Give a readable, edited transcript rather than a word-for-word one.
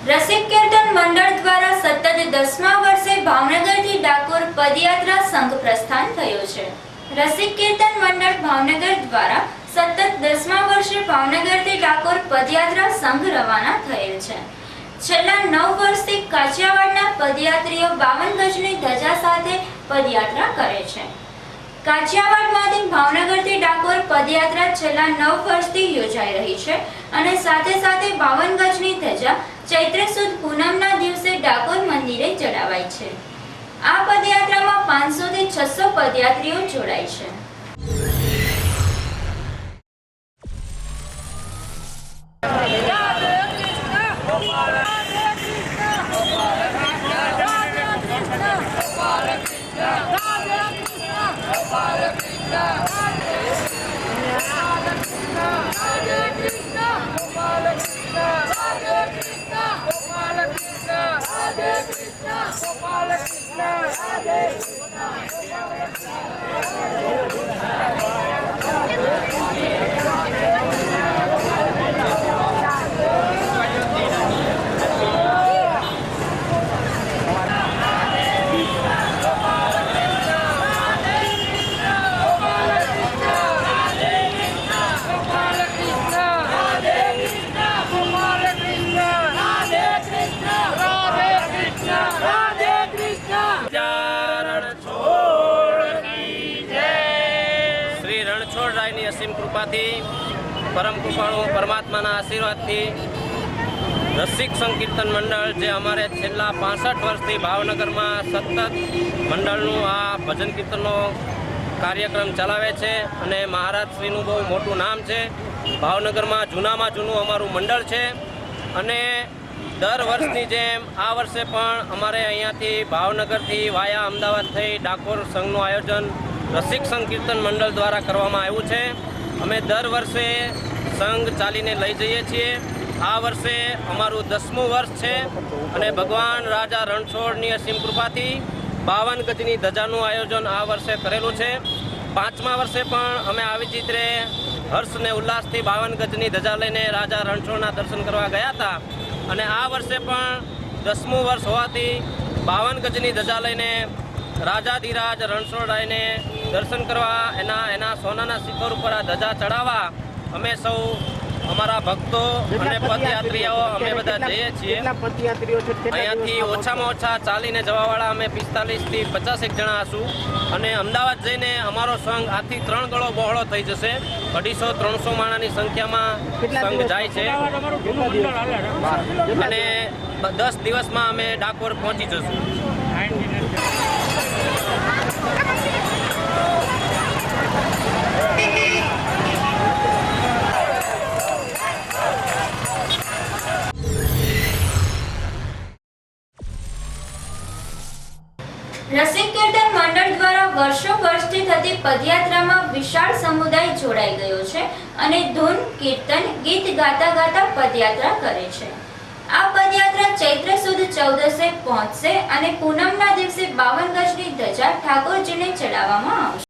રસિક કીર્તન મંડળ દ્વારા સતત 10મા વર્ષે ભાવનગરથી ડાકોર પદયાત્રા સંઘ પ્રસ્થાન થયો છે। રસિક કીર્તન મંડળ ભાવનગર દ્વારા સતત 10મા વર્ષે ભાવનગરથી ડાકોર પદયાત્રા સંઘ રવાના થયેલ છે। છેલ્લા 9 વર્ષથી કાછિયાવાડના પદયાત્રીઓ 52 ગજની ધજા સાથે પદયાત્રા કરે છે। કાછિયાવાડમાંથી ભાવનગરથી ડાકોર પદયાત્રા છેલ્લા 9 વર્ષથી યોજાઈ રહી છે અને સાથે સાથે 52 ગજની ધજા ચૈત્ર સુદ પૂનમના દિવસે ડાકોર મંદિરે ચડાવાય છે। આ પદયાત્રામાં 500 થી 600 પદયાત્રીઓ જોડાય છે। અસીમ કૃપાથી પરમ કૃપાળુ પરમાત્માના આશીર્વાદથી રસિક સંકીર્તન મંડળ જે અમારે છેલ્લા 65 વર્ષથી ભાવનગરમાં સતત મંડળનું આ ભજન કીર્તનનો કાર્યક્રમ ચલાવે છે અને મહારાજશ્રીનું બહુ મોટું નામ છે। ભાવનગરમાં જૂનામાં જૂનું અમારું મંડળ છે અને દર વર્ષની જેમ આ વર્ષે પણ અમારે અહીંયાથી ભાવનગરથી વાયા અમદાવાદ થઈ ડાકોર સંઘનું આયોજન રસિક સંકીર્તન મંડળ દ્વારા કરવામાં આવ્યું છે। અમે દર વર્ષે સંઘ ચાલીને લઈ જઈએ છીએ। આ વર્ષે અમારું 10મું વર્ષ છે અને ભગવાન રાજા રણછોડની અસીમ કૃપાથી 52 ગજની ધજાનું આયોજન આ વર્ષે કરેલું છે। 5મા વર્ષે પણ અમે આવી જ રીતે હર્ષ અને ઉલ્લાસથી 52 ગજની ધજા લઈને રાજા રણછોડના દર્શન કરવા ગયા હતા અને આ વર્ષે પણ 10મું વર્ષ હોવાથી 52 ગજની ધજા લઈને રાજાધિરાજ રણછોડરાયને દર્શન કરવા એના સોનાના શિખર ઉપર આ ધજા ચડાવવા અમે સૌ અમારા ભક્તો અને પદયાત્રીઓ અમે બધા જઈએ છીએ। અહીંયાથી ઓછામાં ઓછા ચાલીને જવાવાળા અમે 45 થી 50 જણા હશું અને અમદાવાદ જઈને અમારો સંઘ આથી 3 ગણો બહોળો થઈ જશે। 250-300 માણાની સંખ્યામાં સંઘ જાય છે અને 10 દિવસમાં અમે ડાકોર પહોંચી જશું। રસિક કીર્તન મંડળ દ્વારા વર્ષોથી થતી પદયાત્રામાં વિશાળ સમુદાય જોડાઈ ગયો છે અને ધૂન કીર્તન ગીત ગાતા ગાતા પદયાત્રા કરે છે। આ પદયાત્રા ચૈત્ર સુદ 14 પહોંચશે અને પૂનમના દિવસે 52 ગજની ધજા ઠાકોરજીને ચડાવવામાં આવશે।